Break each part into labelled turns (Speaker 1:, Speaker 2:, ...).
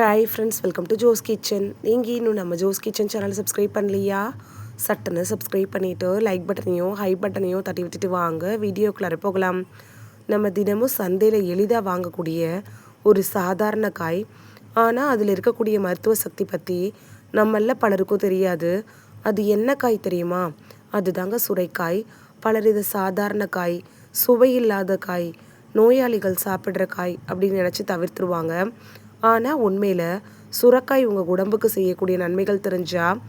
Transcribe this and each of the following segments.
Speaker 1: Hi friends, welcome to Jo's kitchen. நீங்கள் இன்னும் நம்ம ஜோஸ் கிச்சன் சேனலை சப்ஸ்கிரைப் பண்ணலையா? சட்டுன்னு சப்ஸ்கிரைப் பண்ணிவிட்டு லைக் பட்டனையும் ஹை பட்டனையும் தட்டி விட்டுட்டு வாங்க வீடியோக்குள்ளார போகலாம். நம்ம தினமும் சந்தையில் எளிதாக வாங்கக்கூடிய ஒரு சாதாரண காய், ஆனால் அதில் இருக்கக்கூடிய மருத்துவ சக்தி பற்றி நம்மள பலருக்கும் தெரியாது. அது என்ன காய் தெரியுமா? அதுதாங்க சுரைக்காய். பலர் இது சாதாரண காய், சுவையில்லாத காய், நோயாளிகள் சாப்பிட்ற காய் அப்படின்னு நினச்சி தவிர்த்துருவாங்க. ஆனால் உண்மையில் சுரைக்காய் உங்கள் உடம்புக்கு செய்யக்கூடிய நன்மைகள் தெரிஞ்சால்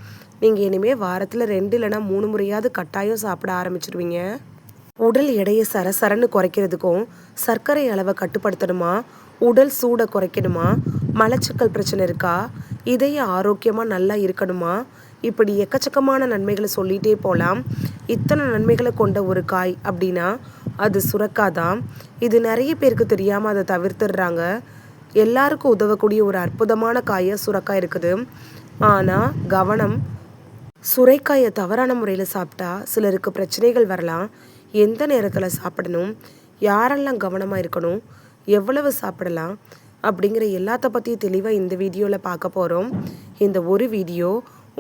Speaker 1: நீங்கள் இனிமேல் வாரத்தில் 2 இல்லைனா 3 முறையாவது கட்டாயம் சாப்பிட ஆரம்பிச்சிடுவீங்க. உடல் எடையை சரசரன்னு குறைக்கிறதுக்கும், சர்க்கரை அளவை கட்டுப்படுத்தணுமா, உடல் சூடை குறைக்கணுமா, மலச்சிக்கல் பிரச்சனை இருக்கா, இதய ஆரோக்கியமாக நல்லா இருக்கணுமா, இப்படி எக்கச்சக்கமான நன்மைகளை சொல்லிகிட்டே போகலாம். இத்தனை நன்மைகளை கொண்ட ஒரு காய் அப்படின்னா அது சுரைக்காய் தான். இது நிறைய பேருக்கு தெரியாமல் அதை தவிர்த்துடுறாங்க. எல்லாருக்கும் உதவக்கூடிய ஒரு அற்புதமான காயாக சுரைக்காய் இருக்குது. ஆனால் கவனம், சுரைக்காயை தவறான முறையில் சாப்பிட்டா சிலருக்கு பிரச்சனைகள் வரலாம். எந்த நேரத்தில் சாப்பிடணும், யாரெல்லாம் கவனமாக இருக்கணும், எவ்வளவு சாப்பிடலாம் அப்படிங்கிற எல்லாத்த பற்றியும் தெளிவாக இந்த வீடியோவில் பார்க்க போகிறோம். இந்த ஒரு வீடியோ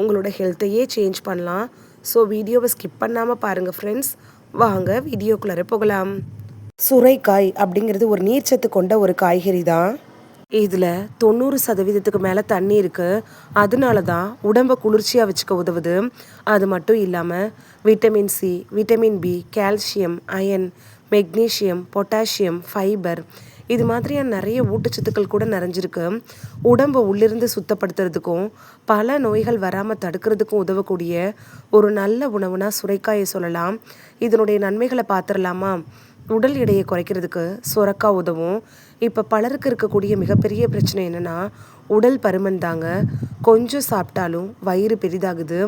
Speaker 1: உங்களோட ஹெல்த்தையே சேஞ்ச் பண்ணலாம். ஸோ வீடியோவை ஸ்கிப் பண்ணாமல் பாருங்கள் ஃப்ரெண்ட்ஸ். வாங்க வீடியோக்குள்ளார போகலாம். சுரைக்காய் அப்படிங்கிறது ஒரு நீர்ச்சத்து கொண்ட ஒரு காய்கறி தான். இதில் 90% மேலே தண்ணி இருக்குது. அதனால தான் உடம்பை குளிர்ச்சியாக வச்சுக்க உதவுது. அது மட்டும் இல்லாமல் vitamin C, vitamin B, calcium, iron, magnesium, potassium, fibre இது மாதிரியான நிறைய ஊட்டச்சத்துக்கள் கூட நிறைஞ்சிருக்கு. உடம்பை உள்ளிருந்து சுத்தப்படுத்துறதுக்கும் பல நோய்கள் வராமல் தடுக்கிறதுக்கும் உதவக்கூடிய ஒரு நல்ல உணவுனா சுரைக்காயை சொல்லலாம். இதனுடைய நன்மைகளை பார்த்துடலாமா? உடல் எடையை குறைக்கிறதுக்கு சுரைக்காய் உதவும். இப்போ பலருக்கு இருக்கக்கூடிய மிகப்பெரிய பிரச்சனை என்னென்னா உடல் பருமன் தாங்க. கொஞ்சம் சாப்பிட்டாலும் வயிறு பெரிதாகுது,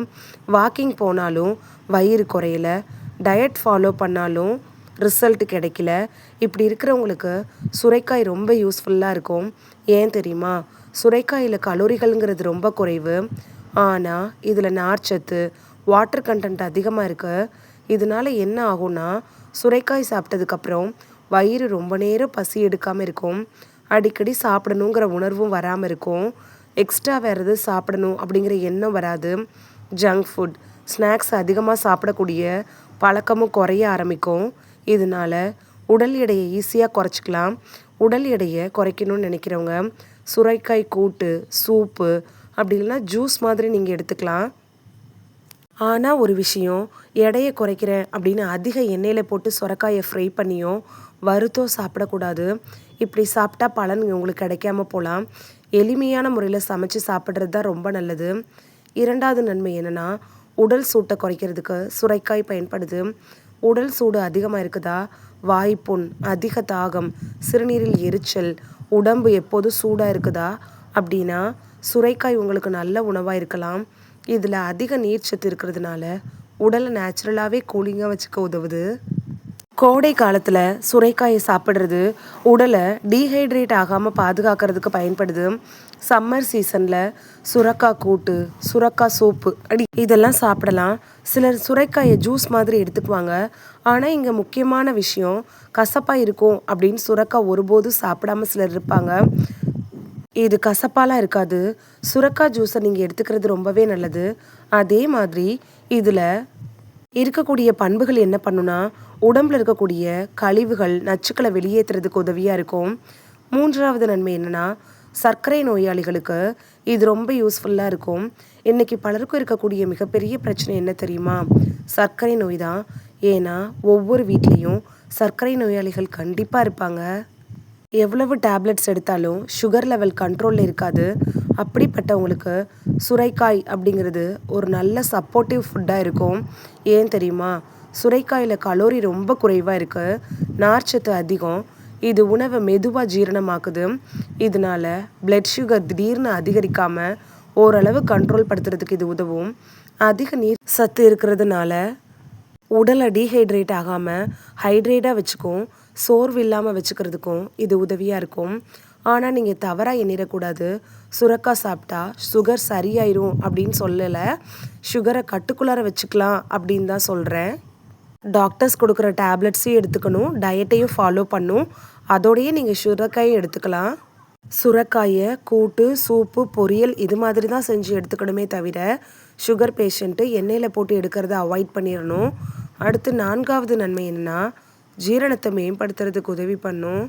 Speaker 1: வாக்கிங் போனாலும் வயிறு குறையல, டயட் ஃபாலோ பண்ணாலும் ரிசல்ட் கிடைக்கல. இப்படி இருக்கிறவங்களுக்கு சுரைக்காய் ரொம்ப யூஸ்ஃபுல்லாக இருக்கும். ஏன் தெரியுமா? சுரைக்காயில் கலோரிகள்ங்கிறது ரொம்ப குறைவு. ஆனால் இதில் நார்ச்சத்து, வாட்டர் கண்டென்ட் அதிகமாக இருக்குது. இதனால என்ன ஆகும்னா, சுரைக்காய் சாப்பிட்டதுக்கப்புறம் வயிறு ரொம்ப நேரம் பசி எடுக்காமல் இருக்கும். அடிக்கடி சாப்பிடணுங்கிற உணர்வும் வராமல் இருக்கும். எக்ஸ்ட்ரா வேறு எது சாப்பிடணும் அப்படிங்கிற எண்ணம் வராது. ஜங்க் ஃபுட், ஸ்நாக்ஸ் அதிகமாக சாப்பிடக்கூடிய பழக்கமும் குறைய ஆரம்பிக்கும். இதனால் உடல் எடையை ஈஸியாக குறைச்சிக்கலாம். உடல் எடையை குறைக்கணும்னு நினைக்கிறவங்க சுரைக்காய் கூட்டு, சூப்பு அப்படி இல்லைன்னா ஜூஸ் மாதிரி நீங்கள் எடுத்துக்கலாம். ஆனால் ஒரு விஷயம், எடையை குறைக்கிறேன் அப்படின்னு அதிக எண்ணெயில் போட்டு சுரைக்காயை ஃப்ரை பண்ணியோ வறுத்தோ சாப்பிடக்கூடாது. இப்படி சாப்பிட்டா பலன் உங்களுக்கு கிடைக்காம போகலாம். எளிமையான முறையில் சமைச்சு சாப்பிட்றது தான் ரொம்ப நல்லது. இரண்டாவது நன்மை என்னென்னா, உடல் சூட்டை குறைக்கிறதுக்கு சுரைக்காய் பயன்படுது. உடல் சூடு அதிகமாக இருக்குதா, வாய்ப்புண், அதிக தாகம், சிறுநீரில் எரிச்சல், உடம்பு எப்போதும் சூடாக இருக்குதா அப்படின்னா சுரைக்காய் உங்களுக்கு நல்ல உணவாக இருக்கலாம். இதில் அதிக நீர்ச்சத்து இருக்கிறதுனால உடலை நேச்சுரலாகவே கூலிங்காக வச்சுக்க உதவுது. கோடை காலத்தில் சுரைக்காயை சாப்பிட்றது உடலை டீஹைட்ரேட் ஆகாமல் பாதுகாக்கிறதுக்கு பயன்படுது. சம்மர் சீசனில் சுரைக்காய் கூட்டு, சுரைக்காய் சூப்பு இதெல்லாம் சாப்பிடலாம். சிலர் சுரைக்காயை ஜூஸ் மாதிரி எடுத்துக்குவாங்க. ஆனால் இங்கே முக்கியமான விஷயம், கசப்பாக இருக்கும் அப்படின்னு சுரைக்காய் ஒருபோதும் சாப்பிடாமல் சிலர் இருப்பாங்க. இது கசப்பாலாம் இருக்காது. சுரைக்காய் ஜூஸை நீங்கள் எடுத்துக்கிறது ரொம்பவே நல்லது. அதே மாதிரி இதில் இருக்கக்கூடிய பண்புகள் என்ன பண்ணுன்னா, உடம்பில் இருக்கக்கூடிய கழிவுகள், நச்சுக்களை வெளியேற்றுறதுக்கு உதவியாக இருக்கும். மூன்றாவது நன்மை என்னென்னா, சர்க்கரை நோயாளிகளுக்கு இது ரொம்ப யூஸ்ஃபுல்லாக இருக்கும். இன்றைக்கி பலருக்கும் இருக்கக்கூடிய மிகப்பெரிய பிரச்சனை என்ன தெரியுமா? சர்க்கரை நோய் தான். ஏன்னா ஒவ்வொரு வீட்லேயும் சர்க்கரை நோயாளிகள் கண்டிப்பாக இருப்பாங்க. எவ்வளவு டேப்லெட்ஸ் எடுத்தாலும் சுகர் லெவல் கண்ட்ரோலில் இருக்காது. அப்படிப்பட்டவங்களுக்கு சுரைக்காய் அப்படிங்கிறது ஒரு நல்ல சப்போர்ட்டிவ் ஃபுட்டாக இருக்கும். ஏன் தெரியுமா? சுரைக்காயில் கலோரி ரொம்ப குறைவாக இருக்குது, நார்ச்சத்து அதிகம். இது உணவை மெதுவாக ஜீரணமாக்குது. இதனால் பிளட் சுகர் திடீர்னு அதிகரிக்காமல் ஓரளவு கண்ட்ரோல் படுத்துறதுக்கு இது உதவும். அதிக நீர் சத்து இருக்கிறதுனால உடலை டீஹைட்ரேட் ஆகாமல் ஹைட்ரேட்டாக வச்சுக்கும். சோர்வு இல்லாமல் வச்சுக்கிறதுக்கும் இது உதவியாக இருக்கும். ஆனால் நீங்கள் தவறாக எண்ணிடக்கூடாது. சுரைக்காய் சாப்பிட்டா சுகர் சரியாயிரும் அப்படின்னு சொல்லலை. சுகரை கட்டுக்குள்ளார வச்சுக்கலாம் அப்படின்னு தான் சொல்கிறேன். டாக்டர்ஸ் கொடுக்குற டேப்லெட்ஸையும் எடுத்துக்கணும், டயட்டையும் ஃபாலோ பண்ணும். அதோடையே நீங்கள் சுரைக்காயும் எடுத்துக்கலாம். சுரைக்காயை கூட்டு, சூப்பு, பொரியல் இது மாதிரி தான் செஞ்சு எடுத்துக்கணுமே தவிர, சுகர் பேஷண்ட்டு எண்ணெயில் போட்டு எடுக்கிறத அவாய்ட் பண்ணிடணும். அடுத்து 4வது நன்மை என்னென்னா, ஜீரணத்தை மேம்படுத்துறதுக்கு உதவி பண்ணும்.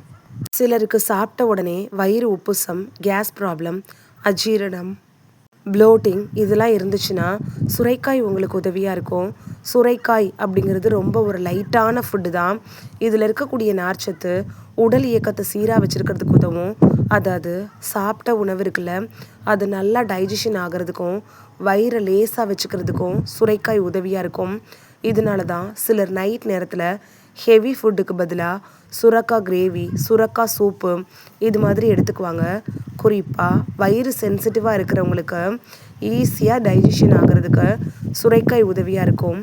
Speaker 1: சிலருக்கு சாப்பிட்ட உடனே வயிறு உப்புசம், கேஸ் ப்ராப்ளம், அஜீரணம், ப்ளோட்டிங் இதெல்லாம் இருந்துச்சுன்னா சுரைக்காய் உங்களுக்கு உதவியாக இருக்கும். சுரைக்காய் அப்படிங்கிறது ரொம்ப ஒரு லைட்டான ஃபுட்டு தான். இதில் இருக்கக்கூடிய நார்ச்சத்து உடல் இயக்கத்தை சீராக வச்சுருக்கிறதுக்கு உதவும். அதாவது சாப்பிட்ட உணவு இருக்குல்ல, அது நல்லா டைஜஷன் ஆகிறதுக்கும் வயிறை லேசாக வச்சுக்கிறதுக்கும் சுரைக்காய் உதவியாக இருக்கும். இதனால தான் சிலர் நைட் நேரத்தில் ஹெவி ஃபுட்டுக்கு பதிலாக சுரக்காய் கிரேவி, சுரக்காய் சூப்பு இது மாதிரி எடுத்துக்குவாங்க. குறிப்பாக வயிறு சென்சிட்டிவாக இருக்கிறவங்களுக்கு ஈஸியாக டைஜஷன் ஆகிறதுக்கு சுரைக்காய் உதவியாக இருக்கும்.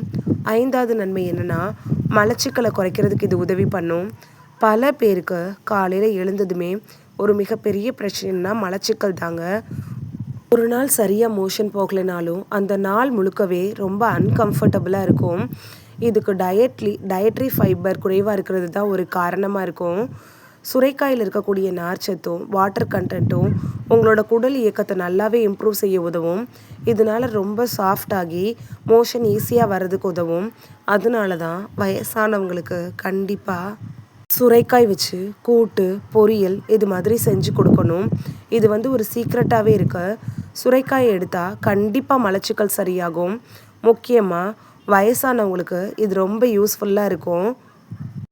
Speaker 1: 5வது நன்மை என்னென்னா, மலச்சிக்கலை குறைக்கிறதுக்கு இது உதவி பண்ணும். பல பேருக்கு காலையில் எழுந்ததுமே ஒரு மிகப்பெரிய பிரச்சனைனா மலச்சிக்கல் தாங்க. ஒரு நாள் சரியாக மோஷன் போகலைனாலும் அந்த நாள் முழுக்கவே ரொம்ப அன்கம்ஃபர்டபுளாக இருக்கும். இதுக்கு டயட்ரி ஃபைபர் குறைவாக இருக்கிறது தான் ஒரு காரணமாக இருக்கும். சுரைக்காயில் இருக்கக்கூடிய நார்ச்சத்தும் வாட்டர் கண்டென்ட்டும் உங்களோட குடல் இயக்கத்தை நல்லாவே இம்ப்ரூவ் செய்ய உதவும். இதனால் ரொம்ப சாஃப்டாகி மோஷன் ஈஸியாக வர்றதுக்கு உதவும். அதனால தான் வயசானவங்களுக்கு கண்டிப்பாக சுரைக்காய் வச்சு கூட்டு, பொரியல் இது மாதிரி செஞ்சு கொடுக்கணும். இது ஒரு சீக்ரெட்டாகவே இருக்கு. சுரைக்காயை எடுத்தால் கண்டிப்பாக மலச்சிக்கல் சரியாகும். முக்கியமாக வயசானவங்களுக்கு இது ரொம்ப யூஸ்ஃபுல்லாக இருக்கும்.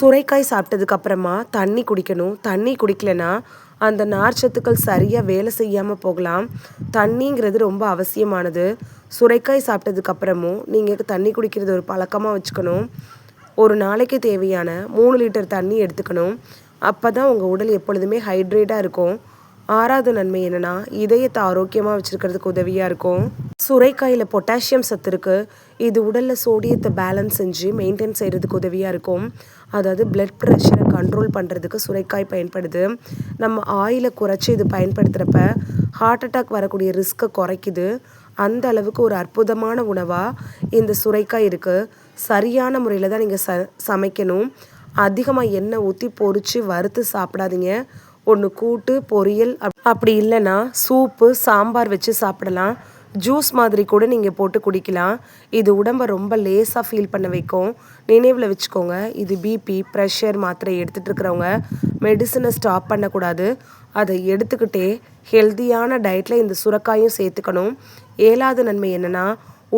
Speaker 1: சுரைக்காய் சாப்பிட்டதுக்கப்புறமா தண்ணி குடிக்கணும். தண்ணி குடிக்கலைன்னா அந்த நார்ச்சத்துக்கள் சரியாக வேலை செய்யாமல் போகலாம். தண்ணிங்கிறது ரொம்ப அவசியமானது. சுரைக்காய் சாப்பிட்டதுக்கப்புறமும் நீங்கள் தண்ணி குடிக்கிறது ஒரு பழக்கமாக வச்சுக்கணும். ஒரு நாளைக்கு தேவையான 3 லிட்டர் தண்ணி எடுத்துக்கணும். அப்போ தான் உங்கள் உடல் எப்பொழுதுமே ஹைட்ரேட்டாக இருக்கும். 6வது நன்மை என்னென்னா, இதயத்தை ஆரோக்கியமாக வச்சுருக்கிறதுக்கு உதவியாக இருக்கும். சுரைக்காயில் பொட்டாசியம் சத்து இருக்குது. இது உடலில் சோடியத்தை பேலன்ஸ் செஞ்சு மெயின்டைன் செய்கிறதுக்கு உதவியாக இருக்கும். அதாவது பிளட் ப்ரெஷரை கண்ட்ரோல் பண்ணுறதுக்கு சுரைக்காய் பயன்படுது. நம்ம ஆயிலை குறைச்சி இது பயன்படுத்துகிறப்ப ஹார்ட் அட்டாக் வரக்கூடிய ரிஸ்க்கை குறைக்குது. அந்த அளவுக்கு ஒரு அற்புதமான உணவாக இந்த சுரைக்காய் இருக்குது. சரியான முறையில் தான் நீங்கள் சமைக்கணும். அதிகமாக எண்ணெய் ஊற்றி பொரித்து வறுத்து சாப்பிடாதீங்க. ஒன்று கூட்டு, பொரியல் அப்படி இல்லைன்னா சூப்பு, சாம்பார் வச்சு சாப்பிடலாம். ஜூஸ் மாதிரி கூட நீங்கள் போட்டு குடிக்கலாம். இது உடம்பை ரொம்ப லேசாக ஃபீல் பண்ண வைக்கும். நினைவில் வச்சுக்கோங்க, இது பிபி, ப்ரெஷர் மாத்திரை எடுத்துகிட்டு இருக்கிறவங்க மெடிசனை ஸ்டாப் பண்ணக்கூடாது. அதை எடுத்துக்கிட்டே ஹெல்த்தியான டயட்டில் இந்த சுரைக்காயும் சேர்த்துக்கணும். 7வது நன்மை என்னென்னா,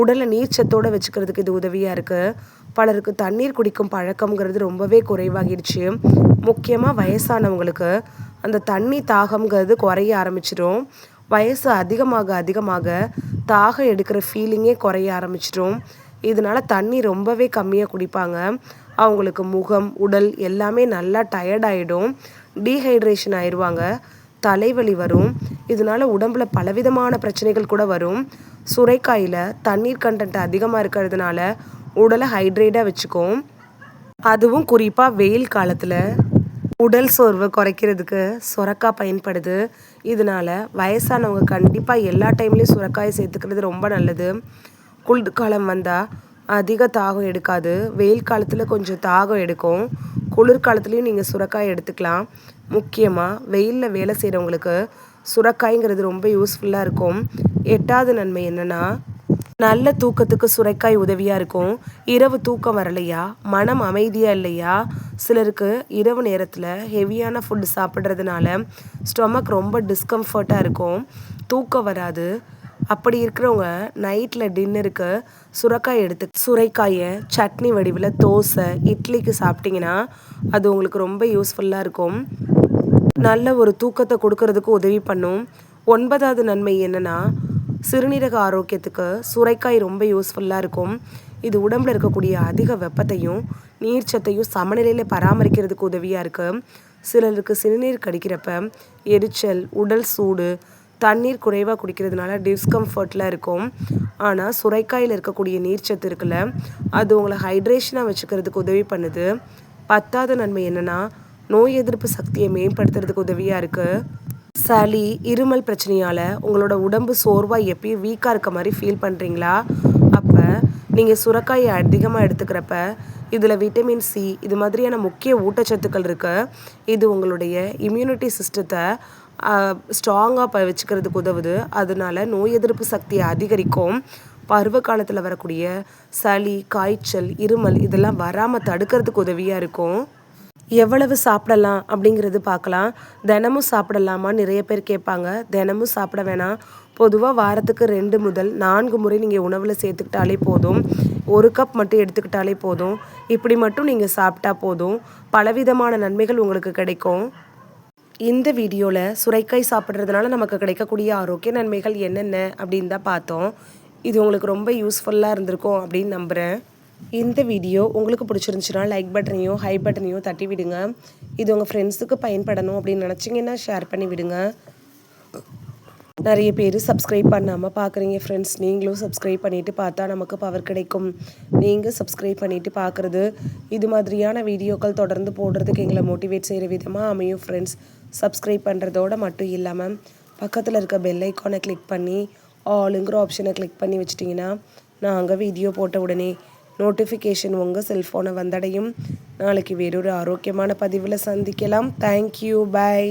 Speaker 1: உடலை நீர்ச்சத்தோடு வச்சுக்கிறதுக்கு இது உதவியாக இருக்குது. பலருக்கு தண்ணீர் குடிக்கும் பழக்கம்ங்கிறது ரொம்பவே குறைவாகிடுச்சு. முக்கியமாக வயசானவங்களுக்கு அந்த தண்ணி தாகம்ங்கிறது குறைய ஆரம்பிச்சிடும். வயசு அதிகமாக தாகம் எடுக்கிற ஃபீலிங்கே குறைய ஆரம்பிச்சிடும். இதனால் தண்ணி ரொம்பவே கம்மியாக குடிப்பாங்க. அவங்களுக்கு முகம், உடல் எல்லாமே நல்லா டயர்டாயிடும். டீஹைட்ரேஷன் ஆயிடுவாங்க. தலைவலி வரும். இதனால் உடம்புல பலவிதமான பிரச்சனைகள் கூட வரும். சுரைக்காயில் தண்ணீர் கண்டென்ட் அதிகமாக இருக்கிறதுனால உடலை ஹைட்ரேட்டாக வச்சுக்கும். அதுவும் குறிப்பாக வெயில் காலத்தில் உடல் சோர்வை குறைக்கிறதுக்கு சுரைக்காய் பயன்படுது. இதனால் வயசானவங்க கண்டிப்பாக எல்லா டைம்லேயும் சுரைக்காயை சேர்த்துக்கிறது ரொம்ப நல்லது. குளிர்காலம் வந்தால் அதிக தாகம் எடுக்காது. வெயில் காலத்தில் கொஞ்சம் தாகம் எடுக்கும். குளிர்காலத்துலேயும் நீங்கள் சுரைக்காய் எடுத்துக்கலாம். முக்கியமாக வெயிலில் வேலை செய்கிறவங்களுக்கு சுரைக்காய்ங்கிறது ரொம்ப யூஸ்ஃபுல்லாக இருக்கும். 8வது நன்மை என்னென்னா, நல்ல தூக்கத்துக்கு சுரைக்காய் உதவியாக இருக்கும். இரவு தூக்கம் வரலையா, மனம் அமைதியாக இல்லையா, சிலருக்கு இரவு நேரத்தில் ஹெவியான ஃபுட்டு சாப்பிட்றதுனால ஸ்டொமக் ரொம்ப டிஸ்கம்ஃபர்ட்டாக இருக்கும், தூக்கம் வராது. அப்படி இருக்கிறவங்க நைட்டில் டின்னருக்கு சுரைக்காயை சட்னி வடிவில் தோசை, இட்லிக்கு சாப்பிட்டிங்கன்னா அது உங்களுக்கு ரொம்ப யூஸ்ஃபுல்லாக இருக்கும். நல்ல ஒரு தூக்கத்தை கொடுக்கறதுக்கு உதவி பண்ணும். 9வது நன்மை என்னென்னா, சிறுநீரக ஆரோக்கியத்துக்கு சுரைக்காய் ரொம்ப யூஸ்ஃபுல்லாக இருக்கும். இது உடம்பில் இருக்கக்கூடிய அதிக வெப்பத்தையும் நீர்ச்சத்தையும் சமநிலையில் பராமரிக்கிறதுக்கு உதவியாக இருக்குது. சிலருக்கு சிறுநீர் கடிக்கிறப்ப எரிச்சல், உடல் சூடு, தண்ணீர் குறைவாக குடிக்கிறதுனால டிஸ்கம்ஃபர்ட்டில் இருக்கும். ஆனால் சுரைக்காயில் இருக்கக்கூடிய நீர்ச்சத்து இருக்குல்ல, அது உங்களை ஹைட்ரேஷனாக வச்சுக்கிறதுக்கு உதவி பண்ணுது. 10வது நன்மை என்னென்னா, நோய் எதிர்ப்பு சக்தியை மேம்படுத்துறதுக்கு உதவியாக இருக்குது. சளி, இருமல் பிரச்சனையால் உங்களோட உடம்பு சோர்வாக எப்பயும் வீக்காக இருக்க மாதிரி ஃபீல் பண்ணுறீங்களா? அப்போ நீங்கள் சுரைக்காயை அதிகமாக எடுத்துக்கிறப்ப இதில் விட்டமின் சி இது மாதிரியான முக்கிய ஊட்டச்சத்துக்கள் இருக்குது. இது உங்களுடைய இம்யூனிட்டி சிஸ்டத்தை ஸ்ட்ராங்காக வச்சுக்கிறதுக்கு உதவுது. அதனால நோய் எதிர்ப்பு சக்தியை அதிகரிக்கும். பருவ காலத்தில் வரக்கூடிய சளி, காய்ச்சல், இருமல் இதெல்லாம் வராமல் தடுக்கிறதுக்கு உதவியாக இருக்கும். எவ்வளவு சாப்பிடலாம் அப்படிங்கிறது பார்க்கலாம். தினமும் சாப்பிடலாமா நிறைய பேர் கேட்பாங்க. தினமும் சாப்பிட வேணாம். பொதுவாக வாரத்துக்கு 2 முதல் 4 முறை நீங்கள் உணவில் சேர்த்துக்கிட்டாலே போதும். 1 கப் மட்டும் எடுத்துக்கிட்டாலே போதும். இப்படி மட்டும் நீங்கள் சாப்பிட்டா போதும். பலவிதமான நன்மைகள் உங்களுக்கு கிடைக்கும். இந்த வீடியோவில் சுரைக்காய் சாப்பிட்றதுனால நமக்கு கிடைக்கக்கூடிய ஆரோக்கிய நன்மைகள் என்னென்ன அப்படின்னு தான் பார்த்தோம். இது உங்களுக்கு ரொம்ப யூஸ்ஃபுல்லாக இருந்திருக்கும் அப்படின்னு நம்புகிறேன். இந்த வீடியோ உங்களுக்கு பிடிச்சிருந்துச்சுன்னா லைக் பட்டனையும் ஹை பட்டனையும் தட்டி விடுங்க. இது உங்கள் ஃப்ரெண்ட்ஸுக்கு பயன்படணும் அப்படின்னு நினச்சிங்கன்னா ஷேர் பண்ணி விடுங்க. நிறைய பேர் சப்ஸ்கிரைப் பண்ணாமல் பார்க்குறீங்க ஃப்ரெண்ட்ஸ். நீங்களும் சப்ஸ்கிரைப் பண்ணிவிட்டு பார்த்தா நமக்கு பவர் கிடைக்கும். நீங்கள் சப்ஸ்கிரைப் பண்ணிவிட்டு பார்க்குறது இது மாதிரியான வீடியோக்கள் தொடர்ந்து போடுறதுக்கு எங்களை மோட்டிவேட் செய்கிற விதமாக அமையும் ஃப்ரெண்ட்ஸ். சப்ஸ்கிரைப் பண்ணுறதோடு மட்டும் இல்லாமல் பக்கத்தில் இருக்க பெல் ஐக்கானை கிளிக் பண்ணி ஆளுங்கிற ஆப்ஷனை கிளிக் பண்ணி வச்சிட்டிங்கன்னா நாங்கள் வீடியோ போட்ட உடனே நோட்டிஃபிகேஷன் உங்கள் செல்ஃபோனை வந்தடையும். நாளைக்கு வேறொரு ஆரோக்கியமான பதிவில் சந்திக்கலாம். தேங்க்யூ. பை.